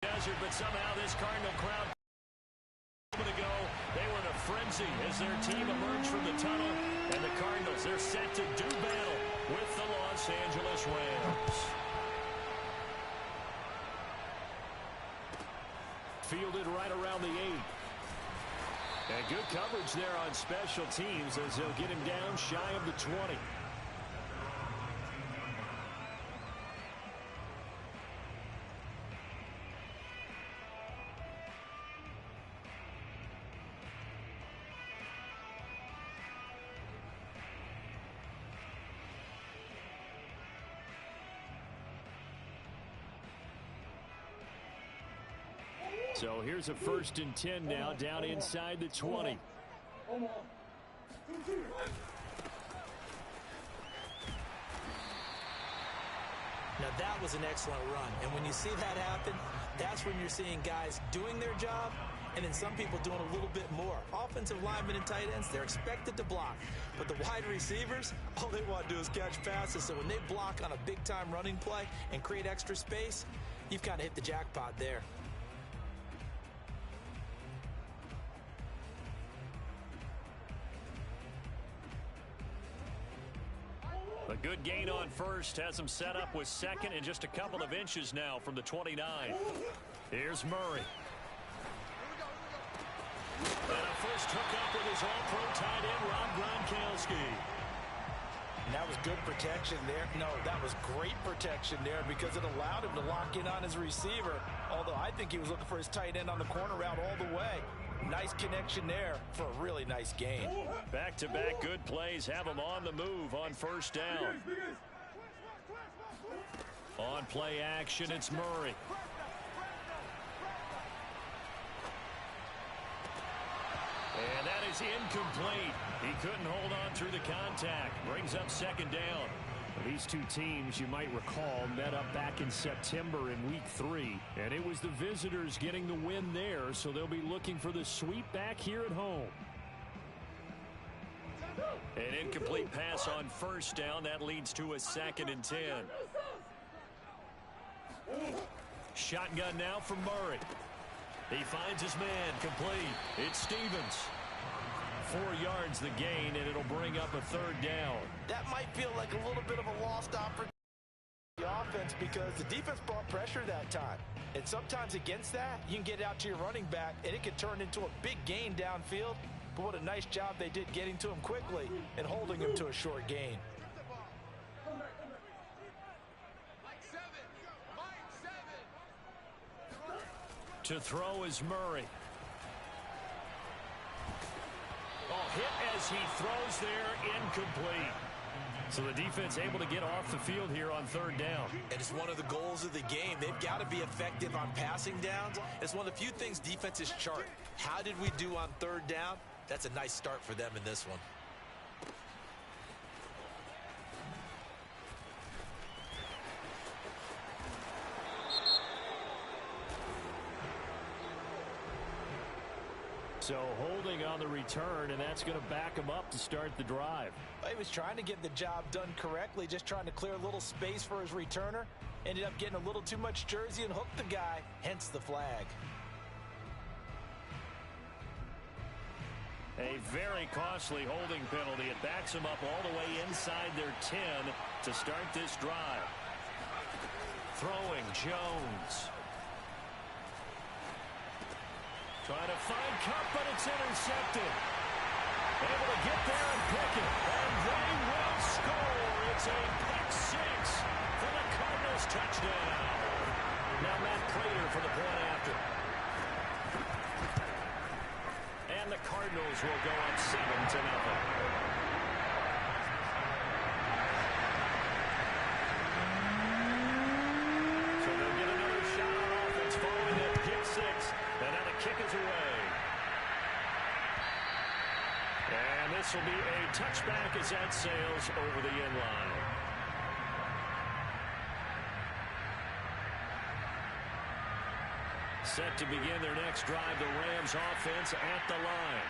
Desert, but somehow this Cardinal crowd a moment ago, they were in a frenzy as their team emerged from the tunnel, and the Cardinals, they're set to do battle with the Los Angeles Rams. Fielded right around the 8. And good coverage there on special teams as they'll get him down shy of the 20. So here's a 1st and 10 now, down inside the 20. Now that was an excellent run, and when you see that happen, that's when you're seeing guys doing their job and then some people doing a little bit more. Offensive linemen and tight ends, they're expected to block, but the wide receivers, all they want to do is catch passes. So when they block on a big-time running play and create extra space, you've kind of hit the jackpot there. A good gain on first has him set up with second and just a couple of inches now from the 29. Here's Murray. And a first hookup with his all-pro tight end, Rob Gronkowski. And that was good protection there. No, that was great protection there because it allowed him to lock in on his receiver, although I think he was looking for his tight end on the corner route all the way. Nice connection there for a really nice gain. Back-to-back good plays have him on the move on first down. On play action, it's Murray. And that is incomplete. He couldn't hold on through the contact. Brings up second down. These two teams, you might recall, met up back in September in Week 3. And it was the visitors getting the win there, so they'll be looking for the sweep back here at home. An incomplete pass on first down. That leads to a 2nd and 10. Shotgun now from Murray. He finds his man, complete. It's Stevens. 4 yards the gain, and it'll bring up a 3rd down. That might feel like a little bit of a lost opportunity for the offense because the defense brought pressure that time. And sometimes against that, you can get out to your running back, and it can turn into a big gain downfield. But what a nice job they did getting to him quickly and holding him to a short gain. To throw is Murray. Oh, hit as he throws there, incomplete. So the defense able to get off the field here on 3rd down. And it's one of the goals of the game. They've got to be effective on passing downs. It's one of the few things defenses chart. How did we do on 3rd down? That's a nice start for them in this one. So holding on the return, and that's going to back him up to start the drive. He was trying to get the job done correctly, just trying to clear a little space for his returner. Ended up getting a little too much jersey and hooked the guy, hence the flag. A very costly holding penalty. It backs them up all the way inside their 10 to start this drive. Throwing Jones. Trying to find Cup, but it's intercepted. Able to get there and pick it. And they will score. It's a pick 6 for the Cardinals touchdown. Now Matt Prater for the point after. And the Cardinals will go up 7-0. This will be a touchback as that sails over the end line. Set to begin their next drive, the Rams offense at the line.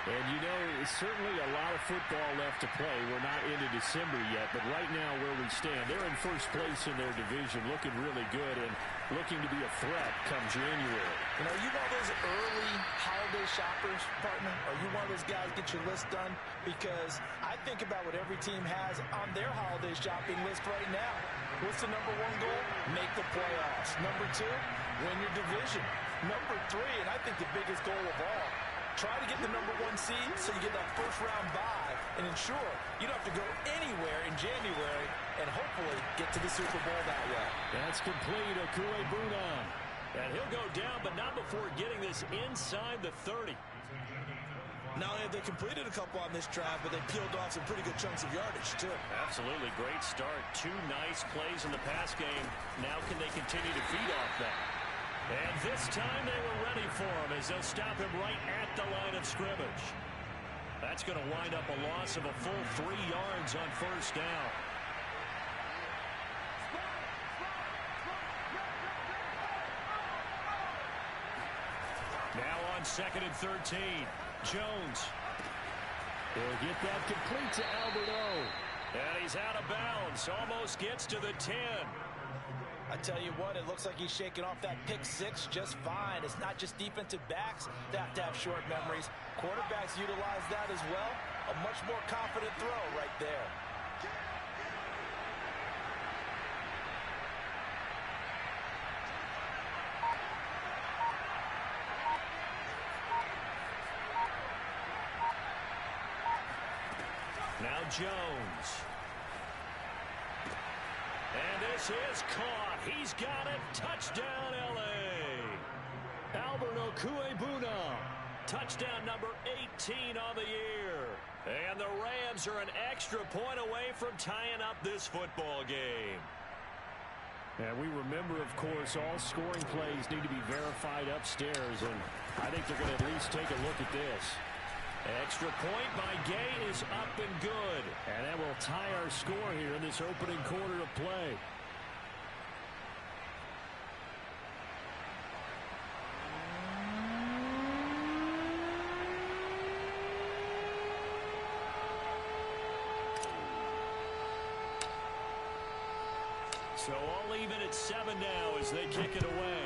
And you know, certainly a lot of football left to play. We're not into December yet, but right now where we stand, they're in first place in their division, looking really good. And looking to be a threat come January. You know, are you one of those early holiday shoppers, partner? Are you one of those guys get your list done? Because I think about what every team has on their holiday shopping list right now. What's the number one goal? Make the playoffs. Number two, win your division. Number three, and I think the biggest goal of all, try to get the number one seed so you get that first round bye and ensure you don't have to go anywhere in January and hopefully get to the Super Bowl that way. That's complete. Okuebuna. And he'll go down, but not before getting this inside the 30. Not only have they completed a couple on this drive, but they peeled off some pretty good chunks of yardage, too. Absolutely. Great start. Two nice plays in the pass game. Now can they continue to feed off that? And this time they were ready for him as they'll stop him right at the line of scrimmage. That's going to wind up a loss of a full 3 yards on first down. Now on 2nd and 13. Jones. He'll get that complete to Alberto. And he's out of bounds. Almost gets to the 10. I tell you what, it looks like he's shaking off that pick six just fine. It's not just defensive backs that have to have short memories. Quarterbacks utilize that as well. A much more confident throw right there. Now Jones. And this is caught. He's got it. Touchdown, L.A. Albert Okuebuna. Touchdown number 18 on the year. And the Rams are an extra point away from tying up this football game. And we remember, of course, all scoring plays need to be verified upstairs. And I think they're going to at least take a look at this. Extra point by Gay is up and good. And that will tie our score here in this opening quarter of play. So all even at 7 now as they kick it away.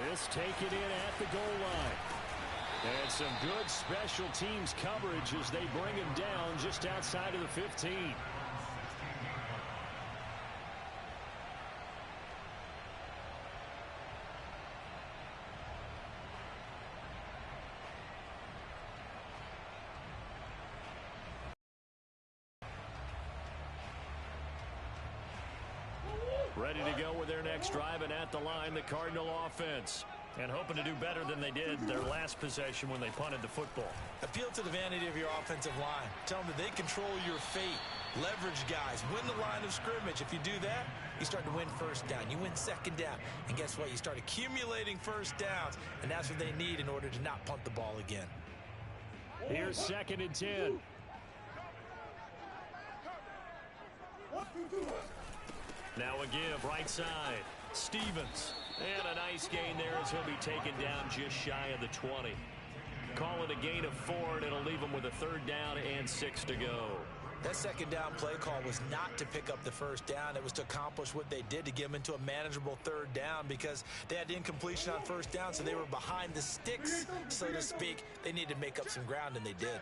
This taken in at the goal line. And some good special teams coverage as they bring him down just outside of the 15. Ready to go with their next drive, and at the line, the Cardinal offense. And hoping to do better than they did their last possession when they punted the football. Appeal to the vanity of your offensive line. Tell them that they control your fate. Leverage guys. Win the line of scrimmage. If you do that, you start to win first down. You win second down. And guess what? You start accumulating first downs. And that's what they need in order to not punt the ball again. Here's 2nd and 10. Now a give, right side. Stevens. And a nice gain there as he'll be taken down just shy of the 20. Call it a gain of 4, and it'll leave him with a 3rd down and 6 to go. That second down play call was not to pick up the first down. It was to accomplish what they did to get them into a manageable 3rd down because they had incompletion on first down, so they were behind the sticks, so to speak. They needed to make up some ground, and they did.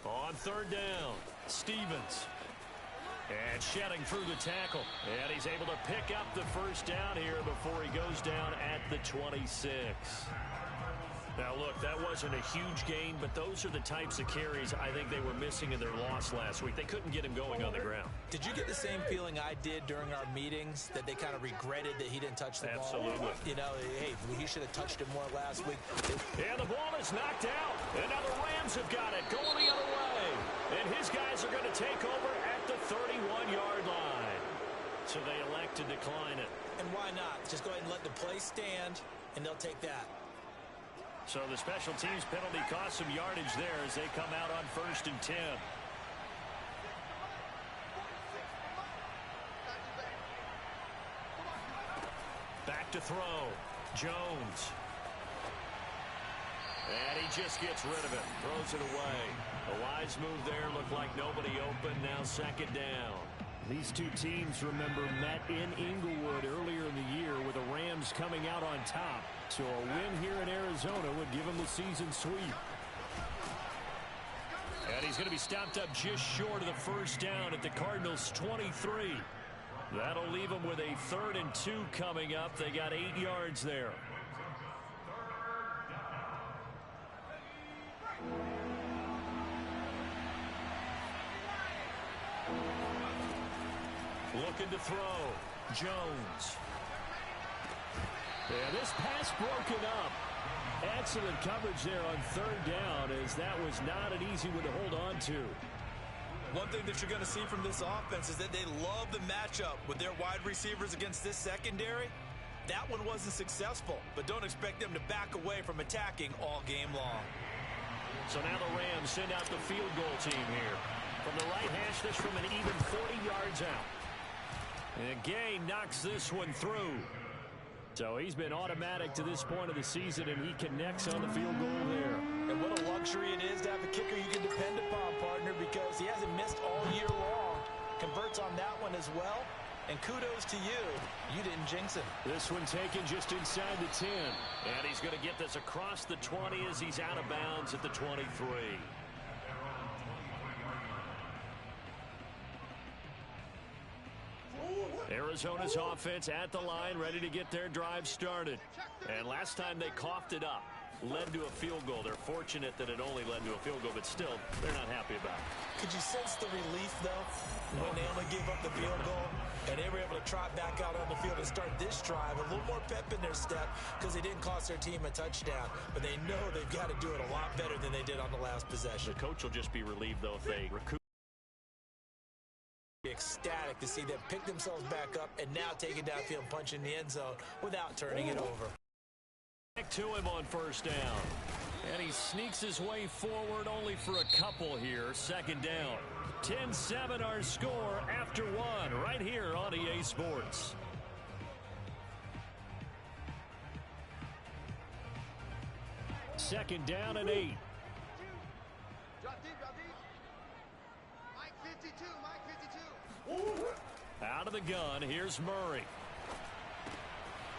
On 3rd down, Stevens. And shedding through the tackle. And he's able to pick up the first down here before he goes down at the 26. Now, look, that wasn't a huge gain, but those are the types of carries I think they were missing in their loss last week. They couldn't get him going on the ground. Did you get the same feeling I did during our meetings, that they kind of regretted that he didn't touch the ball? Absolutely. You know, hey, he should have touched it more last week. And the ball is knocked out. And now the Rams have got it going the other way. And his guys are going to take over at the 31-yard line. So they elect to decline it. And why not? Just go ahead and let the play stand, and they'll take that. So the special teams penalty cost some yardage there as they come out on 1st and 10. Back to throw. Jones. And he just gets rid of it. Throws it away. A wise move there. Looked like nobody open. Now second down. These two teams, remember, met in Inglewood earlier in the year with the Rams coming out on top. So a win here in Arizona would give them the season sweep. And he's going to be stopped up just short of the first down at the Cardinals' 23. That'll leave them with a 3rd and 2 coming up. They got 8 yards there. Looking to throw. Jones. Yeah, this pass broken up. Excellent coverage there on 3rd down, as that was not an easy one to hold on to. One thing that you're going to see from this offense is that they love the matchup with their wide receivers against this secondary. That one wasn't successful, but don't expect them to back away from attacking all game long. So now the Rams send out the field goal team here. From the right hash, this from an even 40 yards out. And Gay knocks this one through. So he's been automatic to this point of the season, and he connects on the field goal there. And what a luxury it is to have a kicker you can depend upon, partner, because he hasn't missed all year long. Converts on that one as well. And kudos to you. You didn't jinx him. This one taken just inside the 10. And he's going to get this across the 20 as he's out of bounds at the 23. Arizona's offense at the line, ready to get their drive started. And last time they coughed it up, led to a field goal. They're fortunate that it only led to a field goal, but still, they're not happy about it. Could you sense the relief, though, when they only gave up the field goal? And they were able to trot back out on the field and start this drive. A little more pep in their step because they didn't cost their team a touchdown. But they know they've got to do it a lot better than they did on the last possession. The coach will just be relieved, though, if they recoup. Ecstatic to see them pick themselves back up and now take it downfield, punch in the end zone without turning it over. Back to him on first down. And he sneaks his way forward only for a couple here. Second down. 10-7 our score after one right here on EA Sports. Second down and 8. Out of the gun, here's Murray.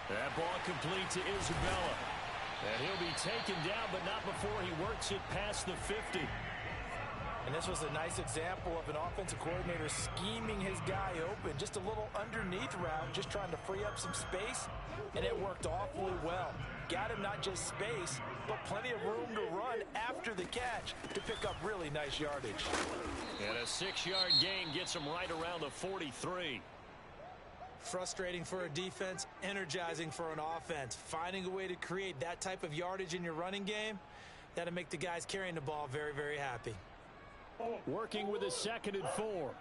That ball complete to Isabella. And he'll be taken down, but not before he works it past the 50. And this was a nice example of an offensive coordinator scheming his guy open. Just a little underneath route, just trying to free up some space. And it worked awfully well. Got him not just space, but plenty of room to run after the catch to pick up really nice yardage. And a 6-yard gain gets him right around the 43. Frustrating for a defense, energizing for an offense. Finding a way to create that type of yardage in your running game, that'll make the guys carrying the ball very, very happy. Working with a 2nd and 4.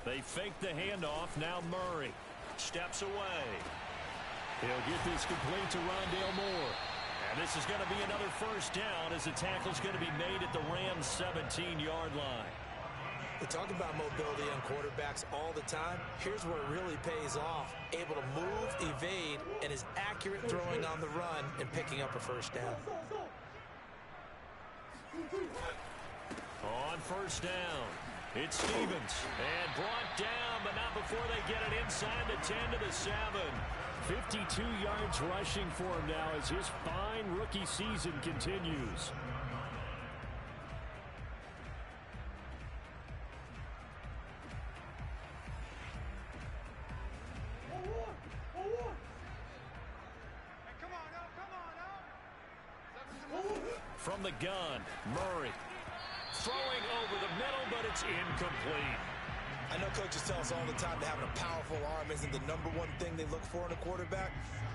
They fake the handoff. Now Murray steps away. He'll get this complete to Rondale Moore. And this is going to be another first down as the tackle's going to be made at the Rams' 17-yard line. We talk about mobility on quarterbacks all the time. Here's where it really pays off. Able to move, evade, and is accurate throwing on the run and picking up a first down. On first down, it's Stevens. And brought down, but not before they get it inside the 10 to the 7. 52 yards rushing for him now as his fine rookie season continues. From the gun, Murray throwing over the middle, but it's incomplete. I know coaches tell us all the time that having a powerful arm isn't the #1 thing they look for in a quarterback.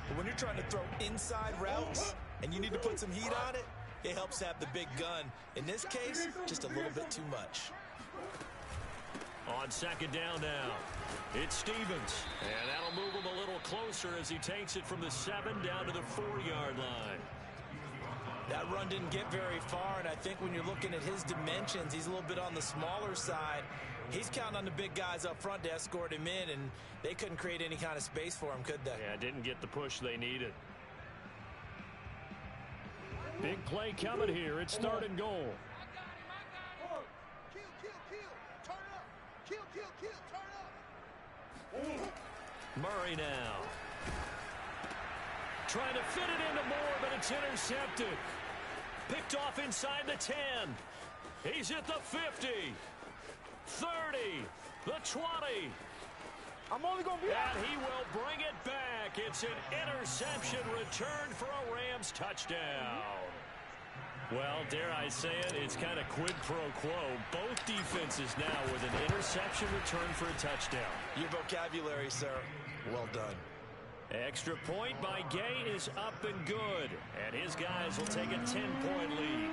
But when you're trying to throw inside routes and you need to put some heat on it, it helps have the big gun. In this case, just a little bit too much. On second down now, it's Stevens. And that'll move him a little closer as he takes it from the 7 down to the 4-yard line. That run didn't get very far, and I think when you're looking at his dimensions, he's a little bit on the smaller side. He's counting on the big guys up front to escort him in, and they couldn't create any kind of space for him, could they? Yeah, didn't get the push they needed. Big play coming here. It's 3rd and goal. Murray now. Trying to fit it into Moore, but it's intercepted. Picked off inside the 10. He's at the 50. 30. The 20. I'm only going to be out. And he will bring it back. It's an interception returned for a Rams touchdown. Well, dare I say it, it's kind of quid pro quo. Both defenses now with an interception return for a touchdown. Your vocabulary, sir. Well done. Extra point by Gay is up and good. And his guys will take a 10-point lead.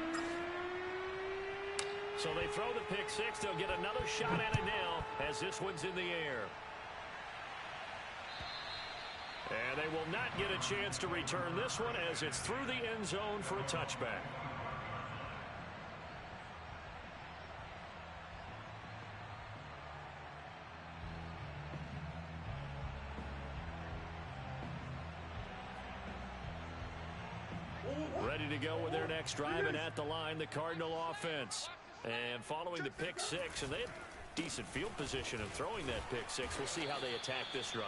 So they throw the pick six. They'll get another shot at it now as this one's in the air. And they will not get a chance to return this one as it's through the end zone for a touchback. Ready to go with their next drive, and at the line, the Cardinal offense. And following the pick six, and they have decent field position of throwing that pick six. We'll see how they attack this drive.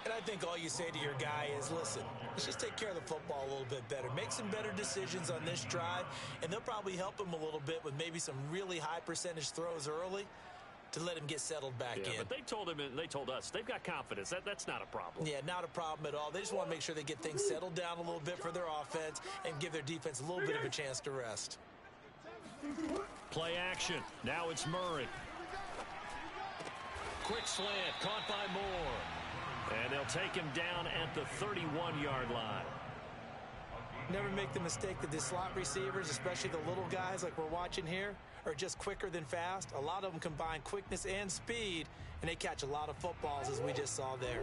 And I think all you say to your guy is, listen, let's just take care of the football a little bit better. Make some better decisions on this drive, and they'll probably help him a little bit with maybe some really high percentage throws early to let him get settled back in. But they told him, and they told us, they've got confidence. That's not a problem. Yeah, not a problem at all. They just want to make sure they get things settled down a little bit for their offense and give their defense a little bit of a chance to rest. Play action. Now it's Murray. Quick slant, caught by Moore. And they'll take him down at the 31-yard line. Never make the mistake that the slot receivers, especially the little guys like we're watching here, are just quicker than fast. A lot of them combine quickness and speed, and they catch a lot of footballs, as we just saw there.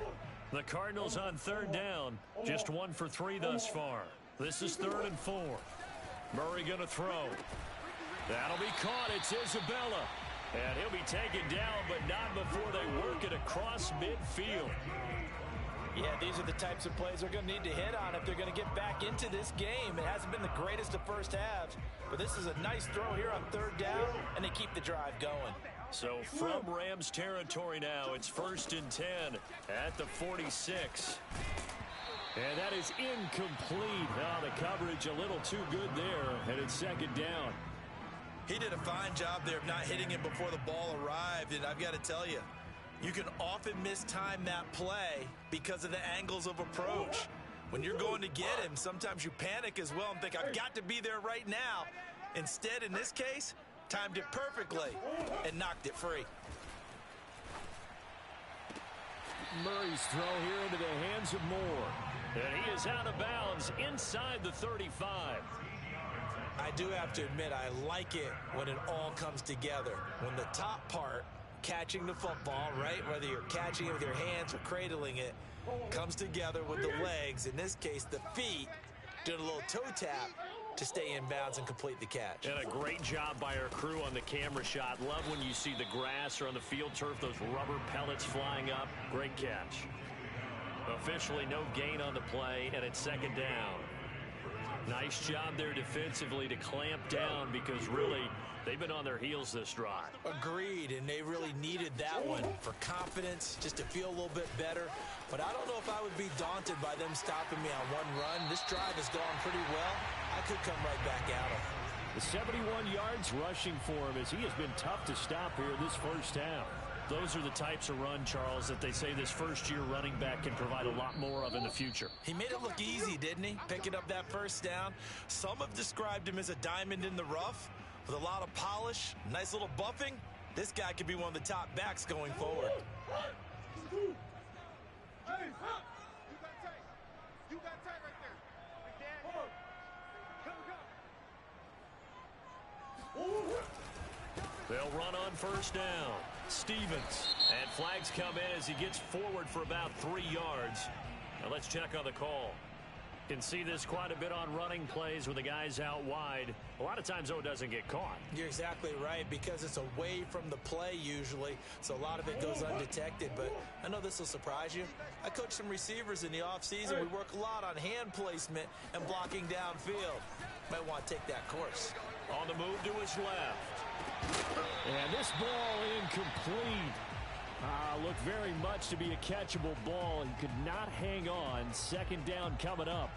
The Cardinals on 3rd down, just 1 for 3 thus far. This is 3rd and 4. Murray going to throw. That'll be caught. It's Isabella. And he'll be taken down, but not before they work it across midfield. Yeah, these are the types of plays they're going to need to hit on if they're going to get back into this game. It hasn't been the greatest of first halves, but this is a nice throw here on 3rd down, and they keep the drive going. So from Rams territory now, it's 1st and 10 at the 46. And that is incomplete. Now the coverage a little too good there, and it's 2nd down. He did a fine job there of not hitting him before the ball arrived, and I've got to tell you, you can often mistime that play because of the angles of approach. When you're going to get him, sometimes you panic as well and think, I've got to be there right now. Instead, in this case, timed it perfectly and knocked it free. Murray's throw here into the hands of Moore. And he is out of bounds inside the 35. I do have to admit, I like it when it all comes together. When the top part, catching the football, right, whether you're catching it with your hands or cradling it, comes together with the legs, in this case the feet, doing a little toe tap to stay in bounds and complete the catch. And a great job by our crew on the camera shot. Love when you see the grass or on the field turf, those rubber pellets flying up. Great catch. Officially no gain on the play, and it's 2nd down. Nice job there defensively to clamp down because really they've been on their heels this drive. Agreed, and they really needed that one for confidence, just to feel a little bit better. But I don't know if I would be daunted by them stopping me on one run. This drive has gone pretty well. I could come right back at them. The 71 yards rushing for him as he has been tough to stop here this first half. Those are the types of run, Charles, that they say this first-year running back can provide a lot more of in the future. He made it look easy, didn't he? Picking up that first down. Some have described him as a diamond in the rough with a lot of polish, nice little buffing. This guy could be one of the top backs going forward. They'll run on 1st down. Stevens. And flags come in as he gets forward for about 3 yards. Now let's check on the call. Can see this quite a bit on running plays with the guys out wide. A lot of times, though, it doesn't get caught. You're exactly right, because it's away from the play usually, so a lot of it goes undetected. But I know this will surprise you. I coach some receivers in the offseason. We work a lot on hand placement and blocking downfield. Might want to take that course. On the move to his left. And this ball incomplete. Looked very much to be a catchable ball. He could not hang on. Second down coming up.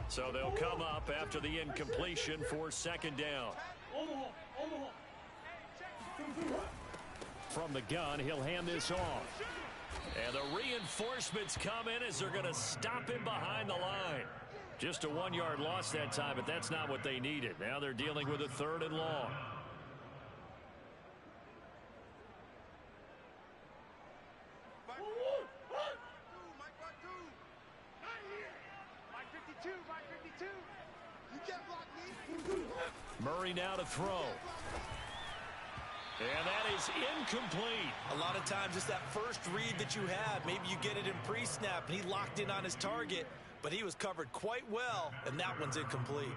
So they'll come up after the incompletion for second down. From the gun, he'll hand this off. And the reinforcements come in as they're going to stop him behind the line. Just a 1-yard loss that time, but that's not what they needed. Now they're dealing with a 3rd and long. Murray now to throw. And that is incomplete. A lot of times it's that first read that you have. Maybe you get it in pre-snap, and he locked in on his target, but he was covered quite well, and that one's incomplete.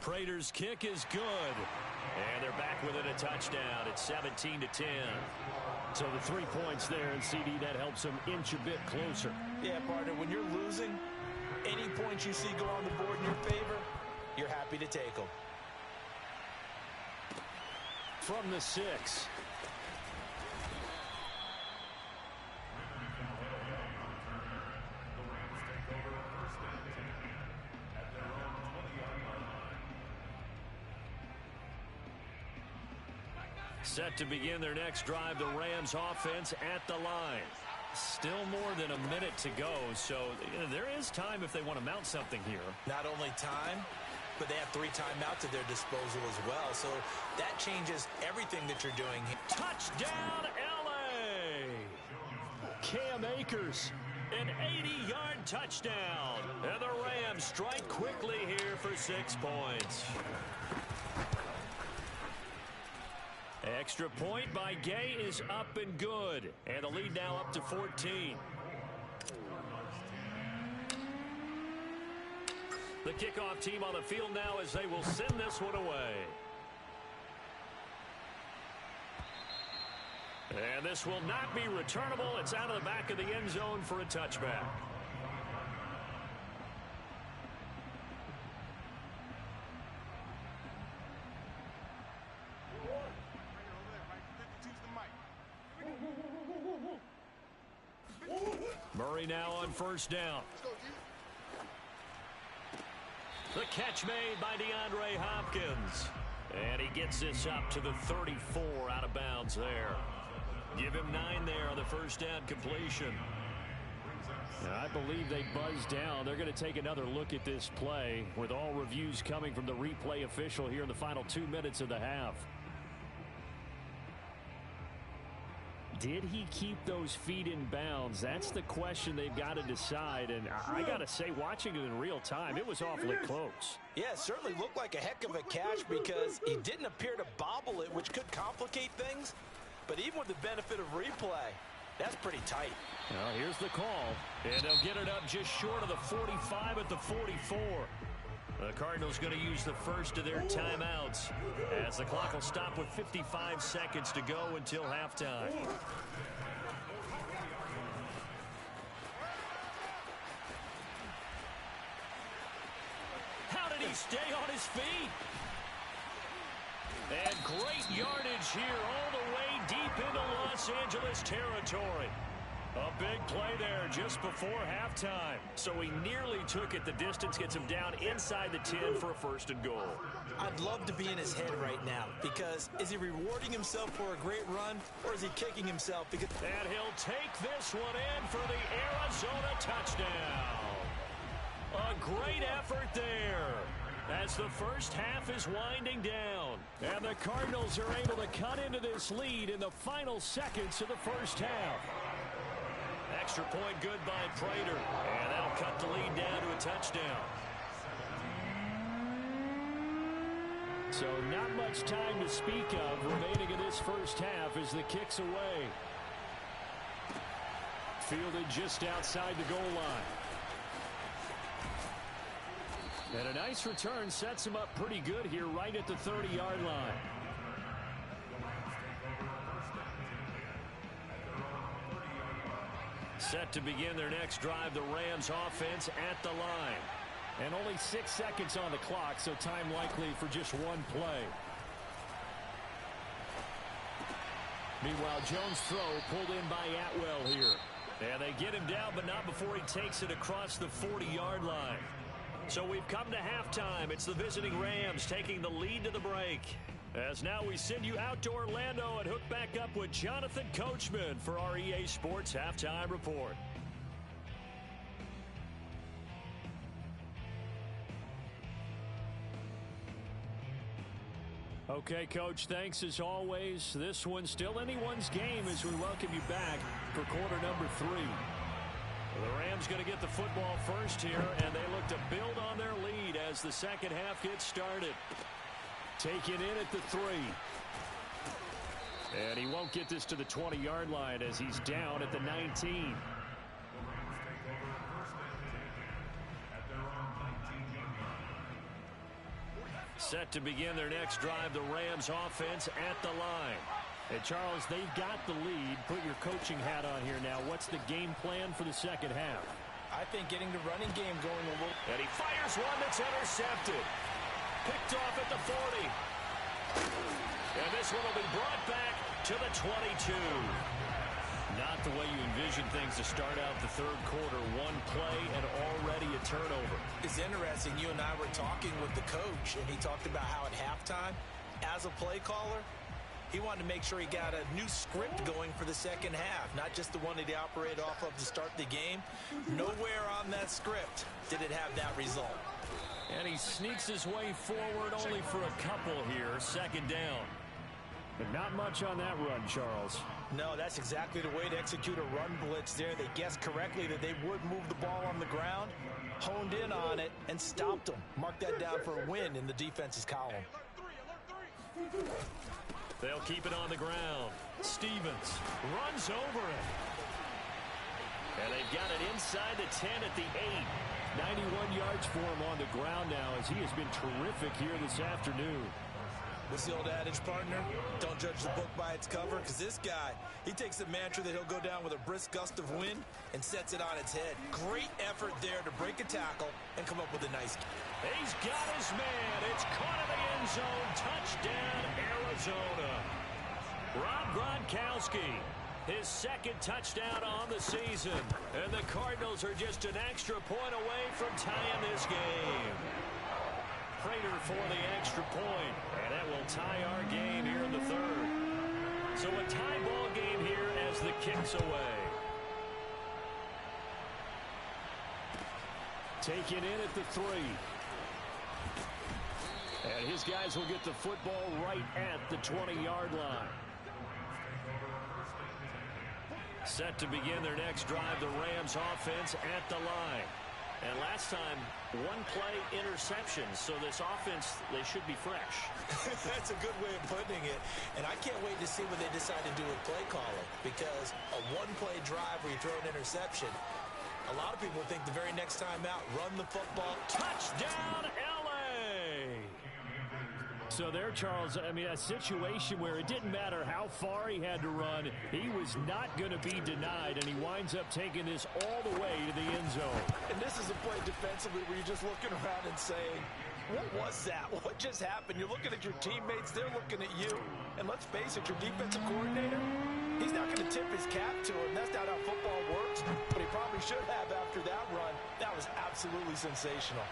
Prater's kick is good. And they're back within a touchdown. It's 17-10. So the 3 points there, and CD, that helps them inch a bit closer. Yeah, partner, when you're losing, any points you see go on the board in your favor, you're happy to take them. From the 6. Set to begin their next drive, the Rams offense at the line. Still more than a minute to go, so there is time if they want to mount something here. Not only time, but they have 3 timeouts at their disposal as well, so that changes everything that you're doing. Touchdown, L.A.! Cam Akers, an 80-yard touchdown. And the Rams strike quickly here for 6 points. Extra point by Gay is up and good. And the lead now up to 14. The kickoff team on the field now as they will send this one away. And this will not be returnable. It's out of the back of the end zone for a touchback. Murray now on first down. The catch made by DeAndre Hopkins. And he gets this up to the 34 out of bounds there. Give him 9 there on the first down completion. I believe they buzzed down. They're going to take another look at this play with all reviews coming from the replay official here in the final 2 minutes of the half. Did he keep those feet in bounds? That's the question they've got to decide. And I got to say, watching it in real time, it was awfully close. Yeah, it certainly looked like a heck of a catch because he didn't appear to bobble it, which could complicate things. But even with the benefit of replay, that's pretty tight. Well, here's the call. And they'll get it up just short of the 45 at the 44. The Cardinals going to use the first of their timeouts as the clock will stop with 55 seconds to go until halftime. How did he stay on his feet? And great yardage here all the way deep into Los Angeles territory. A big play there just before halftime. So he nearly took it the distance, gets him down inside the 10 for a first and goal. I'd love to be in his head right now because is he rewarding himself for a great run or is he kicking himself? Because and he'll take this one in for the Arizona touchdown. A great effort there as the first half is winding down. And the Cardinals are able to cut into this lead in the final seconds of the first half. Extra point good by Prater. And that'll cut the lead down to a touchdown. So not much time to speak of remaining in this first half as the kick's away. Fielded just outside the goal line. And a nice return sets him up pretty good here right at the 30-yard line. Set to begin their next drive, the Rams offense at the line. And only 6 seconds on the clock, so time likely for just one play. Meanwhile, Jones' throw pulled in by Atwell here. And they get him down, but not before he takes it across the 40-yard line. So we've come to halftime. It's the visiting Rams taking the lead to the break. As now we send you out to Orlando and hook back up with Jonathan Coachman for our EA Sports Halftime Report. Okay, Coach, thanks as always. This one's still anyone's game as we welcome you back for quarter number 3. The Rams going to get the football first here, and they look to build on their lead as the second half gets started. Taken in at the 3. And he won't get this to the 20-yard line as he's down at the 19. Set to begin their next drive, the Rams offense at the line. And Charles, they've got the lead. Put your coaching hat on here now. What's the game plan for the second half? I think getting the running game going a little. And he fires one that's intercepted. Picked off at the 40. And this one will be brought back to the 22. Not the way you envision things to start out the third quarter. One play and already a turnover. It's interesting. You and I were talking with the coach, and he talked about how at halftime, as a play caller, he wanted to make sure he got a new script going for the second half, not just the one that he operated off of to start the game. Nowhere on that script did it have that result. And he sneaks his way forward only for a couple here. Second down. But not much on that run, Charles. No, that's exactly the way to execute a run blitz there. They guessed correctly that they would move the ball on the ground, honed in on it, and stopped them. Mark that down for a win in the defense's column. They'll keep it on the ground. Stevens runs over it. And they've got it inside the 10 at the 8. 91 yards for him on the ground now as he has been terrific here this afternoon. What's the old adage, partner? Don't judge the book by its cover, because this guy, he takes a mantra that he'll go down with a brisk gust of wind and sets it on its head. Great effort there to break a tackle and come up with a nice. He's got his man. It's caught in the end zone. Touchdown, Arizona. Rob Gronkowski, his second touchdown on the season. And the Cardinals are just an extra point away from tying this game. Prater for the extra point, and that will tie our game here in the third. So a tie ball game here as the kick's away. Taken in at the 3. And his guys will get the football right at the 20-yard line. Set to begin their next drive, the Rams offense at the line. And last time, one play interception, so this offense, they should be fresh. That's a good way of putting it. And I can't wait to see what they decide to do with play calling, because a one-play drive where you throw an interception, a lot of people think the very next time out, run the football. Touchdown, L.A.! So there, Charles, I mean, a situation where it didn't matter how far he had to run, he was not going to be denied, and he winds up taking this all the way to the end zone. And this is a play defensively where you're just looking around and saying, what was that? What just happened? You're looking at your teammates, they're looking at you. And let's face it, your defensive coordinator, he's not going to tip his cap to him. That's not how football works, but he probably should have after that run. That was absolutely sensational.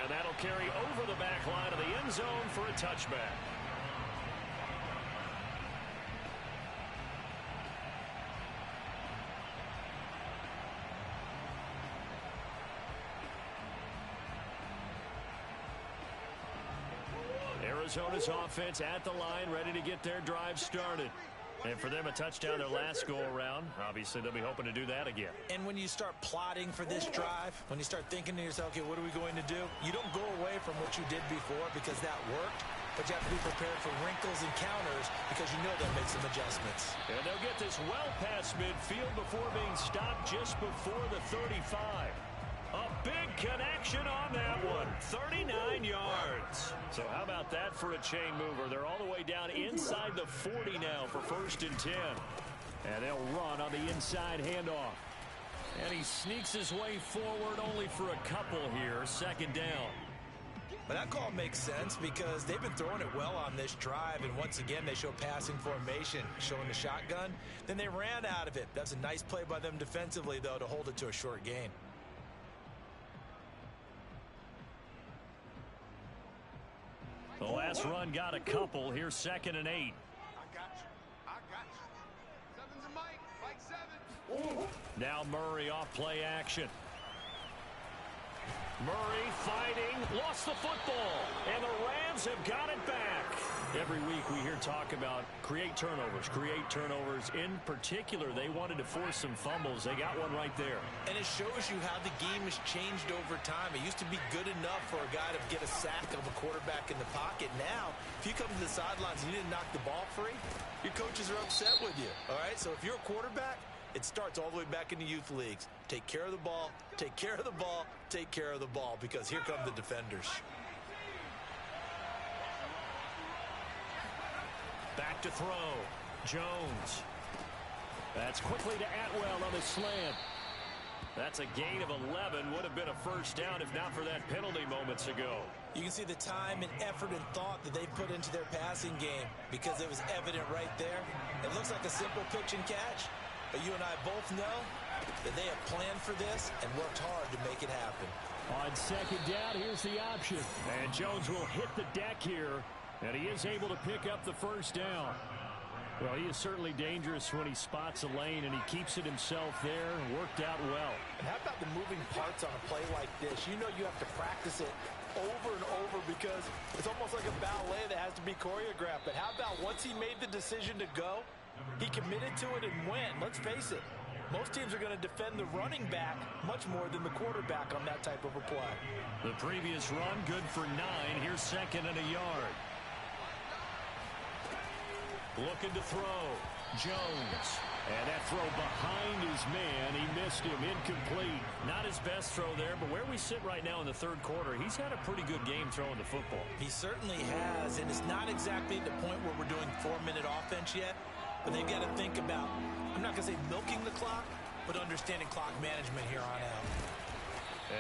And that'll carry over the back line of the end zone for a touchback. Arizona's offense at the line, ready to get their drive started. And for them, a touchdown their last go-around. Obviously, they'll be hoping to do that again. And when you start plotting for this drive, when you start thinking to yourself, okay, what are we going to do? You don't go away from what you did before because that worked, but you have to be prepared for wrinkles and counters because you know they'll make some adjustments. And they'll get this well past midfield before being stopped just before the 35. A big connection on that one. 39 yards. So how about that for a chain mover? They're all the way down inside the 40 now for 1st and 10. And they'll run on the inside handoff. And he sneaks his way forward only for a couple here. 2nd down. But that call makes sense because they've been throwing it well on this drive. And once again, they show passing formation, showing the shotgun. Then they ran out of it. That's a nice play by them defensively, though, to hold it to a short gain. The last run got a couple. Here's 2nd and 8. I got you. 7's a Mike. Mike 7. Now Murray off play action. Murray fighting, lost the football, and the Rams have got it back. Every week we hear talk about create turnovers. In particular, they wanted to force some fumbles. They got one right there. And it shows you how the game has changed over time. It used to be good enough for a guy to get a sack of a quarterback in the pocket. Now, if you come to the sidelines and you didn't knock the ball free, your coaches are upset with you. All right, so if you're a quarterback, it starts all the way back in the youth leagues. Take care of the ball, take care of the ball, take care of the ball, because here come the defenders. Back to throw. Jones. That's quickly to Atwell on the slant. That's a gain of 11. Would have been a 1st down if not for that penalty moments ago. You can see the time and effort and thought that they put into their passing game because it was evident right there. It looks like a simple pitch and catch. But you and I both know that they have planned for this and worked hard to make it happen. On 2nd down, here's the option. And Jones will hit the deck here, and he is able to pick up the 1st down. Well, he is certainly dangerous when he spots a lane, and he keeps it himself there and worked out well. And how about the moving parts on a play like this? You know you have to practice it over and over because it's almost like a ballet that has to be choreographed. But how about once he made the decision to go, he committed to it and went. Let's face it, most teams are going to defend the running back much more than the quarterback on that type of a play. The previous run, good for 9. Here's 2nd and a yard. Looking to throw. Jones. And that throw behind his man. He missed him. Incomplete. Not his best throw there, but where we sit right now in the 3rd quarter, he's had a pretty good game throwing the football. He certainly has, and it's not exactly at the point where we're doing 4-minute offense yet. But they've got to think about, I'm not going to say milking the clock, but understanding clock management here on out.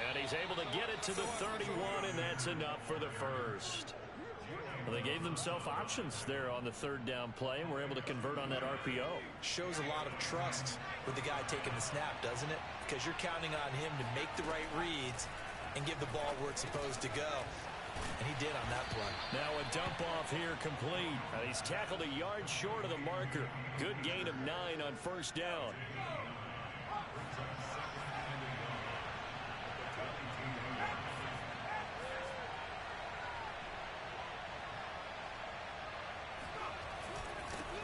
And he's able to get it to the 31, and that's enough for the 1st. Well, they gave themselves options there on the 3rd down play, and were able to convert on that RPO. Shows a lot of trust with the guy taking the snap, doesn't it? Because you're counting on him to make the right reads and give the ball where it's supposed to go. And he did on that play. Now a dump off here complete. And he's tackled a yard short of the marker. Good gain of 9 on 1st down.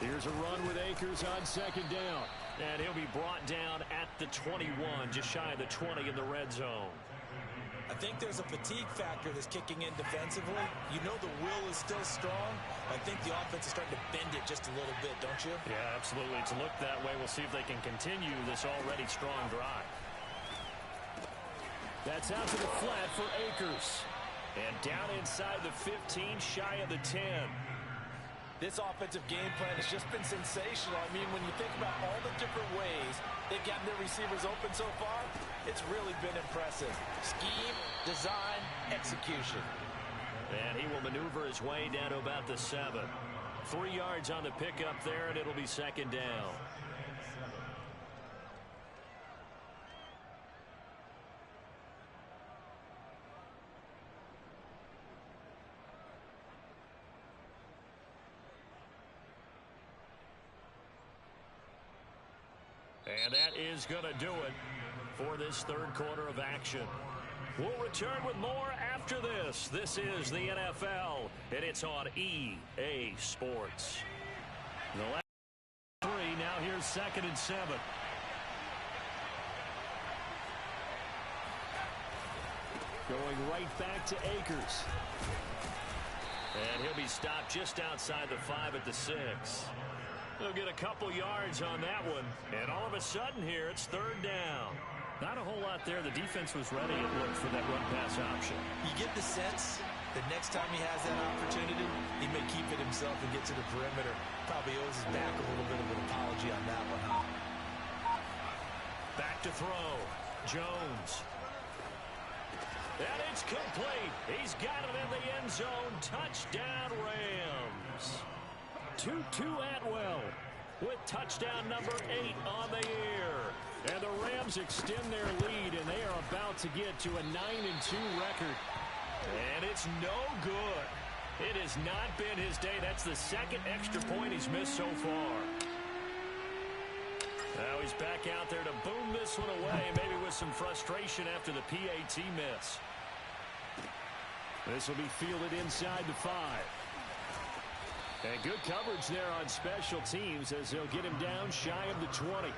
Here's a run with Akers on 2nd down. And he'll be brought down at the 21, just shy of the 20 in the red zone. I think there's a fatigue factor that's kicking in defensively. You know the will is still strong. I think the offense is starting to bend it just a little bit, don't you? Yeah, absolutely. It's looked that way. We'll see if they can continue this already strong drive. That's out to the flat for Akers. And down inside the 15, shy of the 10. This offensive game plan has just been sensational. I mean, when you think about all the different ways they've gotten their receivers open so far, it's really been impressive. Scheme, design, execution. And he will maneuver his way down to about the 7. 3 yards on the pickup there, and it'll be 2nd down. And that is going to do it for this 3rd quarter of action. We'll return with more after this. This is the NFL, and it's on EA Sports. here's 2nd and 7. Going right back to Akers. And he'll be stopped just outside the 5 at the 6. He'll get a couple yards on that one. And all of a sudden here, it's 3rd down. Not a whole lot there. The defense was ready, it looked, for that run-pass option. You get the sense that next time he has that opportunity, he may keep it himself and get to the perimeter. Probably owes his back a little bit of an apology on that one, huh? Back to throw. Jones. And it's complete. He's got it in the end zone. Touchdown, Rams. Tutu Atwell with touchdown number 8 on the year. And the Rams extend their lead, and they are about to get to a 9-2 record. And it's no good. It has not been his day. That's the 2nd extra point he's missed so far. Now he's back out there to boom this one away, maybe with some frustration after the PAT miss. This will be fielded inside the 5. And good coverage there on special teams as they'll get him down shy of the 20.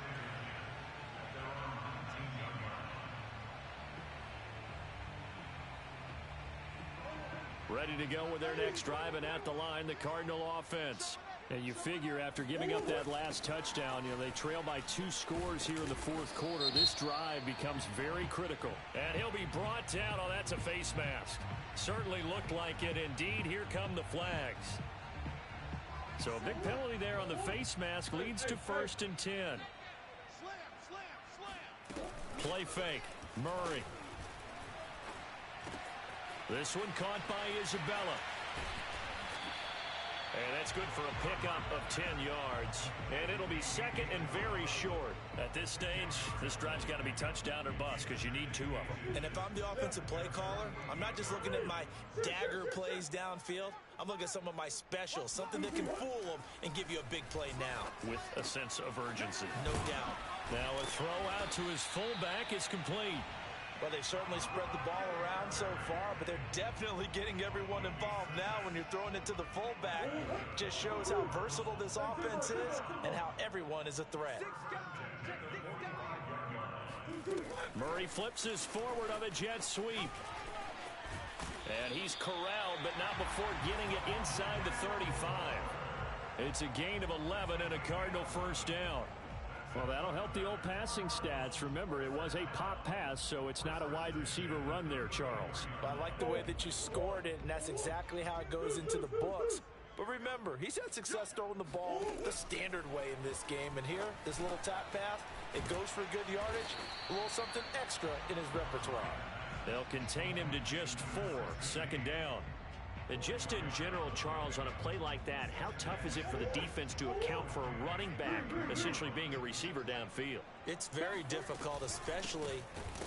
Ready to go with their next drive, and at the line, the Cardinal offense. And you figure after giving up that last touchdown, they trail by 2 scores here in the 4th quarter. This drive becomes very critical. And he'll be brought down. Oh, that's a face mask. Certainly looked like it. Indeed, here come the flags. So a big penalty there on the face mask leads to 1st and 10. Play fake. Murray. This one caught by Isabella. And that's good for a pickup of 10 yards. And it'll be 2nd and very short. At this stage, this drive's got to be touchdown or bust because you need 2 of them. And if I'm the offensive play caller, I'm not just looking at my dagger plays downfield. I'm looking at some of my specials, something that can fool them and give you a big play now. With a sense of urgency. No doubt. Now a throw out to his fullback is complete. Well, they've certainly spread the ball around so far, but they're definitely getting everyone involved now when you're throwing it to the fullback. Just shows how versatile this offense is and how everyone is a threat. Murray flips his forward on a jet sweep. And he's corralled, but not before getting it inside the 35. It's a gain of 11 and a Cardinal 1st down. Well, that'll help the old passing stats. Remember, it was a pop pass, so it's not a wide receiver run there, Charles. Well, I like the way that you scored it, and that's exactly how it goes into the books. But remember, he's had success throwing the ball the standard way in this game. And here, this little tap pass, it goes for good yardage, a little something extra in his repertoire. They'll contain him to just 4, 2nd down. And just in general, Charles, on a play like that, how tough is it for the defense to account for a running back essentially being a receiver downfield? It's very difficult, especially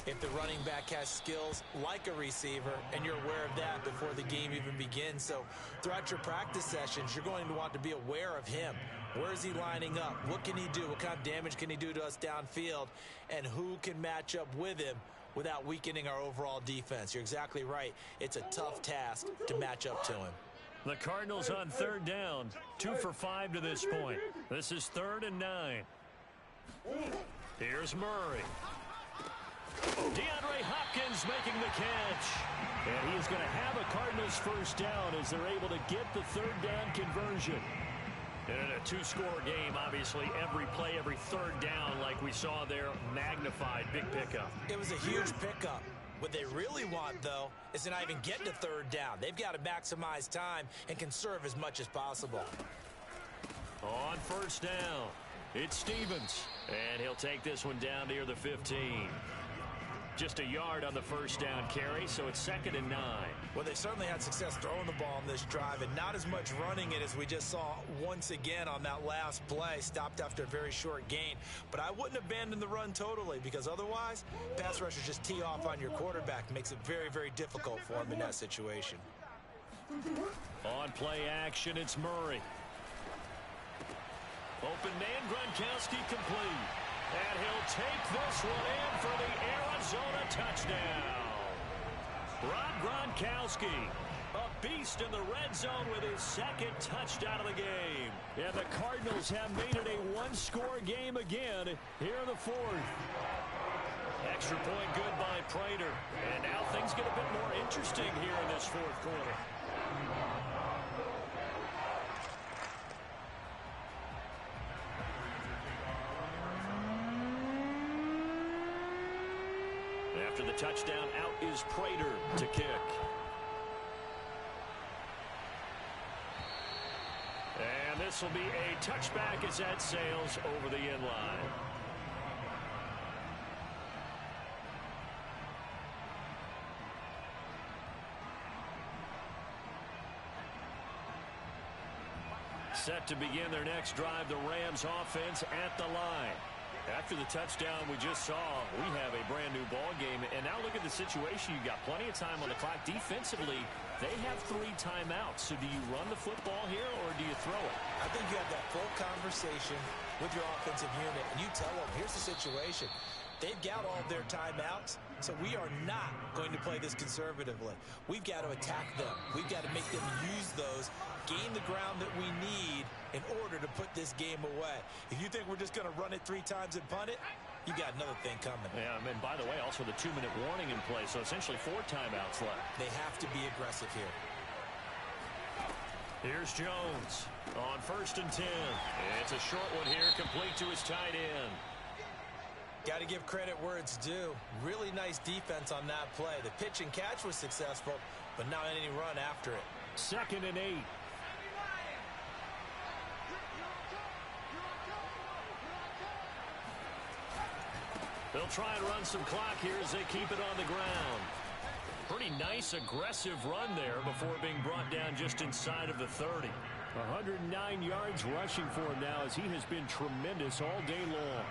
if the running back has skills like a receiver, and you're aware of that before the game even begins. So throughout your practice sessions, you're going to want to be aware of him. Where is he lining up? What can he do? What kind of damage can he do to us downfield? And who can match up with him without weakening our overall defense? You're exactly right. It's a tough task to match up to him. The Cardinals on 3rd down. 2 for 5 to this point. This is 3rd and 9. Here's Murray. DeAndre Hopkins making the catch. And he is going to have a Cardinals 1st down as they're able to get the 3rd down conversion. And in a 2-score game, obviously, every play, every 3rd down, like we saw there, magnified. Big pickup. It was a huge pickup. What they really want, though, is to not even get to 3rd down. They've got to maximize time and conserve as much as possible. On 1st down, it's Stevens. And he'll take this one down near the 15. Just a yard on the 1st down carry, so it's 2nd and 9. Well, they certainly had success throwing the ball on this drive, and not as much running it as we just saw once again on that last play. Stopped after a very short gain. But I wouldn't abandon the run totally, because otherwise, pass rushers just tee off on your quarterback. Makes it very, very difficult for him in that situation. On play action, it's Murray. Open man, Gronkowski complete. And he'll take this one in for the Arizona touchdown. Rob Gronkowski, a beast in the red zone with his 2nd touchdown of the game. And the Cardinals have made it a one-score game again here in the fourth. Extra point good by Prater. And now things get a bit more interesting here in this fourth quarter. After the touchdown, out is Prater to kick. And this will be a touchback as that sails over the end line. Set to begin their next drive, the Rams offense at the line. After the touchdown we just saw, we have a brand new ball game. And now look at the situation. You've got plenty of time on the clock. Defensively, they have 3 timeouts. So do you run the football here or do you throw it? I think you have that full conversation with your offensive unit, and you tell them, here's the situation. They've got all their timeouts, so we are not going to play this conservatively. We've got to attack them. We've got to make them use those, gain the ground that we need in order to put this game away. If you think we're just going to run it 3 times and punt it, you got another thing coming. Yeah, and by the way, also the 2-minute warning in play, so essentially 4 timeouts left. They have to be aggressive here. Here's Jones on 1st and 10. It's a short one here, complete to his tight end. Got to give credit where it's due. Really nice defense on that play. The pitch and catch was successful, but not any run after it. 2nd and 8. They'll try and run some clock here as they keep it on the ground. Pretty nice, aggressive run there before being brought down just inside of the 30. 109 yards rushing for him now as he has been tremendous all day long.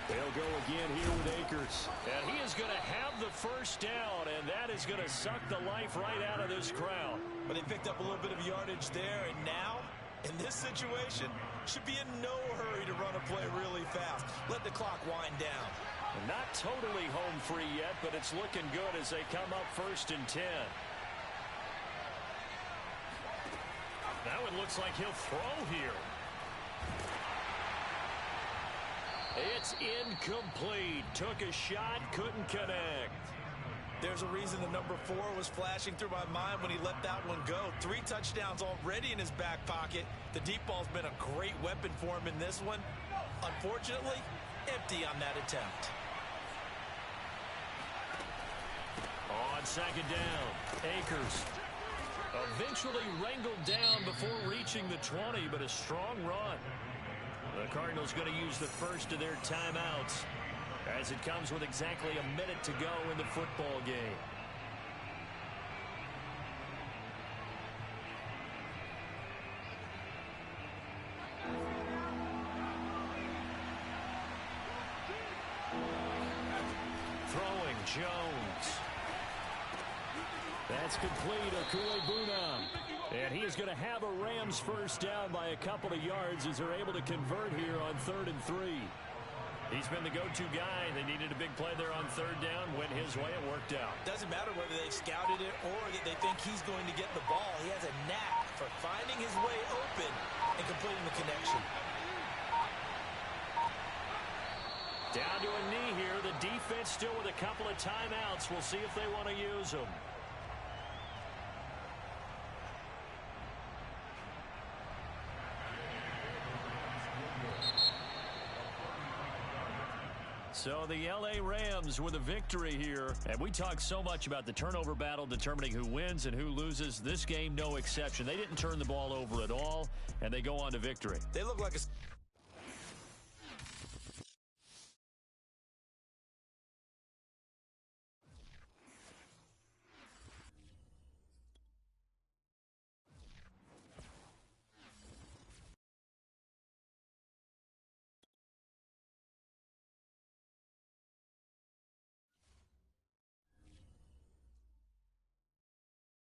They'll go again here with Akers. And he is going to have the first down, and that is going to suck the life right out of this crowd. But they picked up a little bit of yardage there, and now, in this situation, should be in no hurry to run a play really fast. Let the clock wind down. Not totally home free yet, but it's looking good as they come up 1st and 10. Now it looks like he'll throw here. It's incomplete. Took a shot, couldn't connect. There's a reason the number 4 was flashing through my mind when he let that one go. 3 touchdowns already in his back pocket. The deep ball's been a great weapon for him in this one. Unfortunately, empty on that attempt. On 2nd down, Akers eventually wrangled down before reaching the 20, but a strong run. The Cardinals going to use the first of their timeouts as it comes with exactly a minute to go in the football game. Throwing Jones. That's complete. Okule-Bunam. And he is going to have a Rams first down by a couple of yards as they're able to convert here on 3rd and 3. He's been the go-to guy. They needed a big play there on 3rd down. Went his way. It worked out. Doesn't matter whether they've scouted it or that they think he's going to get the ball. He has a knack for finding his way open and completing the connection. Down to a knee here. The defense still with a couple of timeouts. We'll see if they want to use them. So the L.A. Rams with a victory here. And we talked so much about the turnover battle determining who wins and who loses. This game, no exception. They didn't turn the ball over at all, and they go on to victory. They look like a